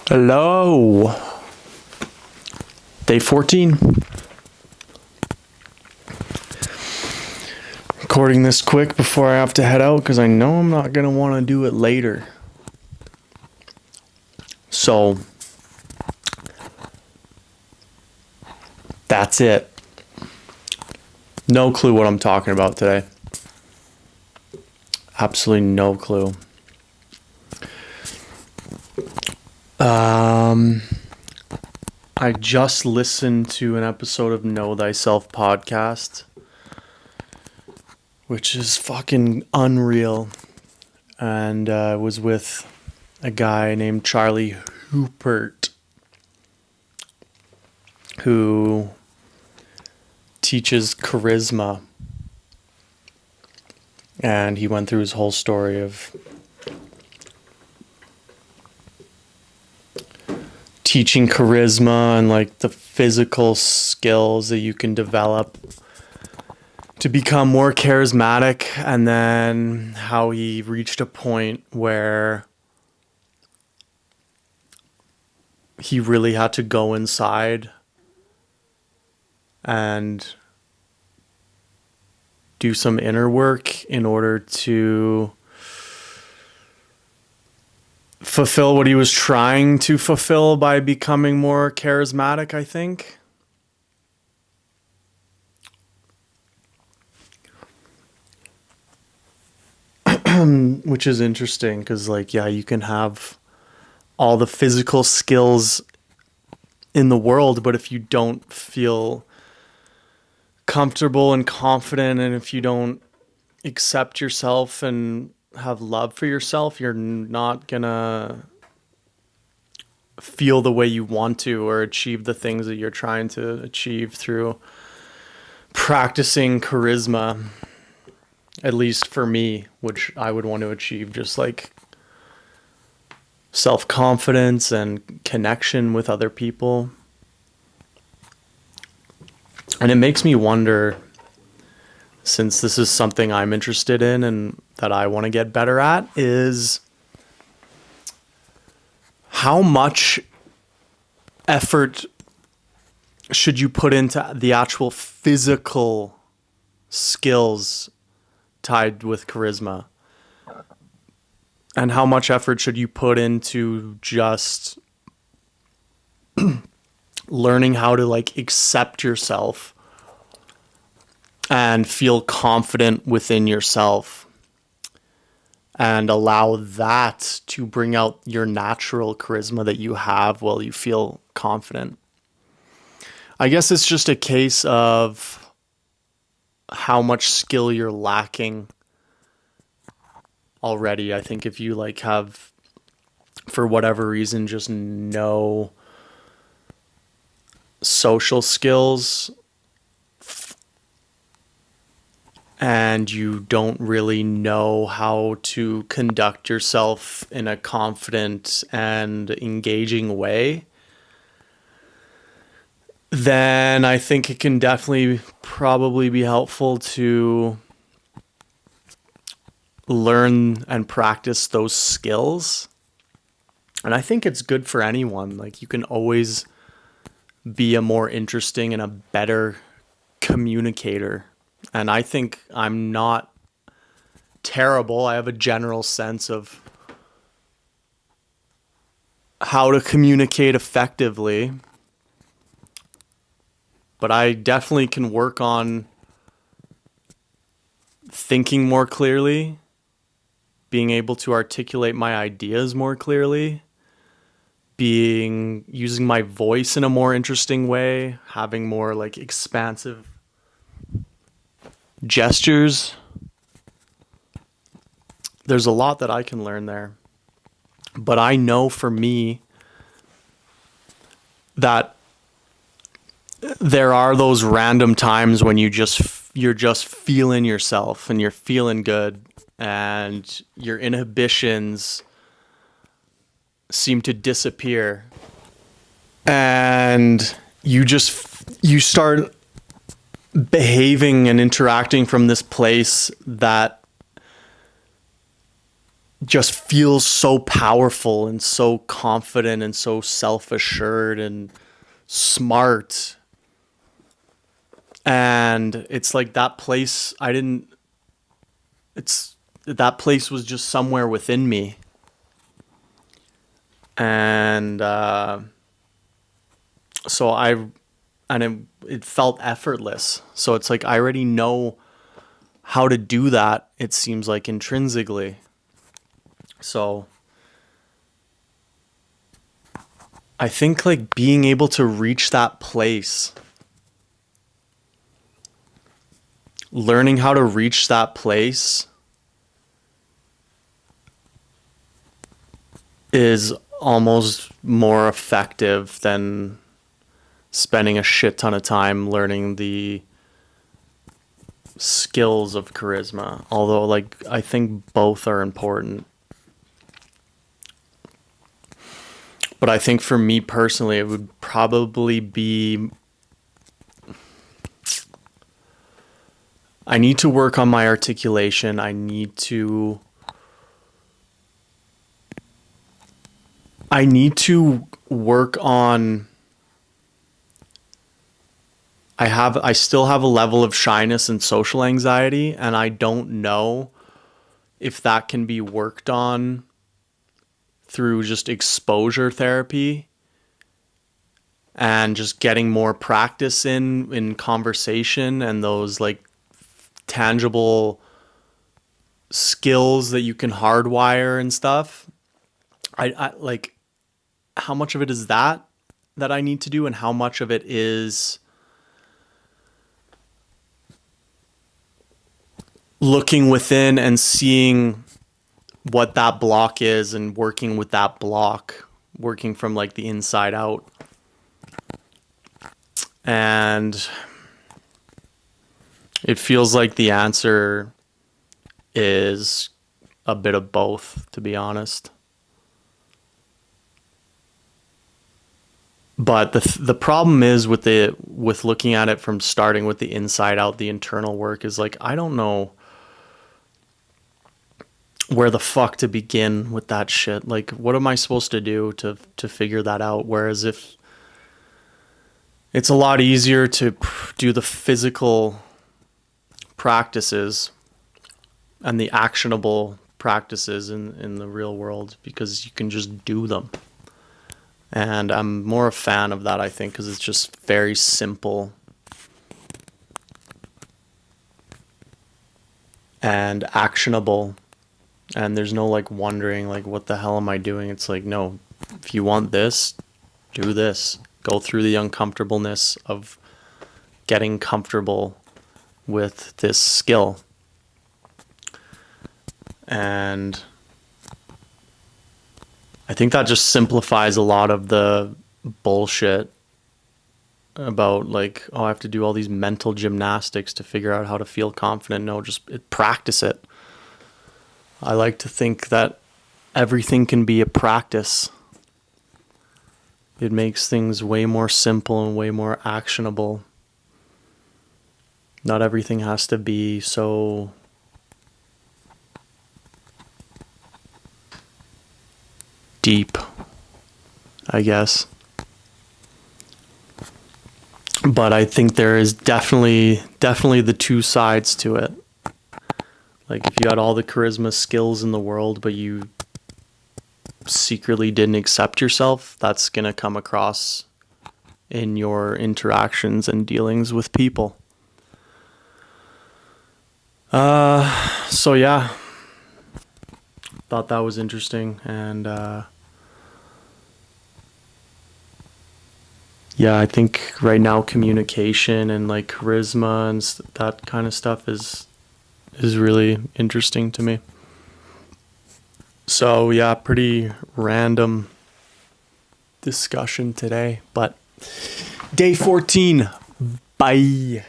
Hello. Day 14. Recording this quick before I have to head out because I know I'm not going to want to do it later. So, that's it. No clue what I'm talking about today. Absolutely no clue. I just listened to an episode of Know Thyself podcast, which is fucking unreal. And I was with a guy named Charlie Houpert, who teaches charisma. And he went through his whole story of teaching charisma and like the physical skills that you can develop to become more charismatic, and then how he reached a point where he really had to go inside and do some inner work in order to fulfill what he was trying to fulfill by becoming more charismatic, I think. Which is interesting because, like, yeah, you can have all the physical skills in the world, but if you don't feel comfortable and confident, and if you don't accept yourself and have love for yourself, you're not gonna feel the way you want to or achieve the things that you're trying to achieve through practicing charisma. At least for me, which I would want to achieve, just like self-confidence and connection with other people. And it makes me wonder, since this is something I'm interested in and that I want to get better at, is how much effort should you put into the actual physical skills tied with charisma? And how much effort should you put into just learning how to like accept yourself and feel confident within yourself and allow that to bring out your natural charisma that you have while you feel confident? I guess it's just a case of how much skill you're lacking already. I think if you like have, for whatever reason, just no social skills and you don't really know how to conduct yourself in a confident and engaging way, then I think it can definitely probably be helpful to learn and practice those skills. And I think it's good for anyone. Like, you can always be a more interesting and a better communicator. And I think I'm not terrible. I have a general sense of how to communicate effectively. But I definitely can work on thinking more clearly, being able to articulate my ideas more clearly, using my voice in a more interesting way, having more like expansive gestures. There's a lot that I can learn there. But I know for me that there are those random times when you're just feeling yourself and you're feeling good and your inhibitions seem to disappear and you start behaving and interacting from this place that just feels so powerful and so confident and so self-assured and smart. And it's like that place, that place was just somewhere within me. And it felt effortless. So it's like I already know how to do that, it seems like, intrinsically. So I think like being able to reach that place, learning how to reach that place is almost more effective than spending a shit ton of time learning the skills of charisma. Although, like, I think both are important. But I think for me personally, it would probably be, I need to work on my articulation. I need to work on, I still have a level of shyness and social anxiety, and I don't know if that can be worked on through just exposure therapy and just getting more practice in conversation and those like tangible skills that you can hardwire and stuff. I like, how much of it is that I need to do, and how much of it is looking within and seeing what that block is and working with that block, working from like the inside out. And it feels like the answer is a bit of both, to be honest. But the problem is with looking at it from starting with the inside out, the internal work is like, I don't know where the fuck to begin with that shit. Like, what am I supposed to do to figure that out? Whereas if it's a lot easier to do the physical practices and the actionable practices in the real world, because you can just do them. And I'm more a fan of that, I think, because it's just very simple and actionable. And there's no like wondering like, what the hell am I doing? It's like, no, if you want this, do this. Go through the uncomfortableness of getting comfortable with this skill. And I think that just simplifies a lot of the bullshit about like, oh, I have to do all these mental gymnastics to figure out how to feel confident. No, just practice it. I like to think that everything can be a practice. It makes things way more simple and way more actionable. Not everything has to be so deep, I guess. But I think there is definitely the two sides to it. Like, if you had all the charisma skills in the world, but you secretly didn't accept yourself, that's going to come across in your interactions and dealings with people. So yeah, thought that was interesting. And yeah, I think right now communication and like charisma and that kind of stuff is really interesting to me. So yeah, pretty random discussion today, but day 14. Bye.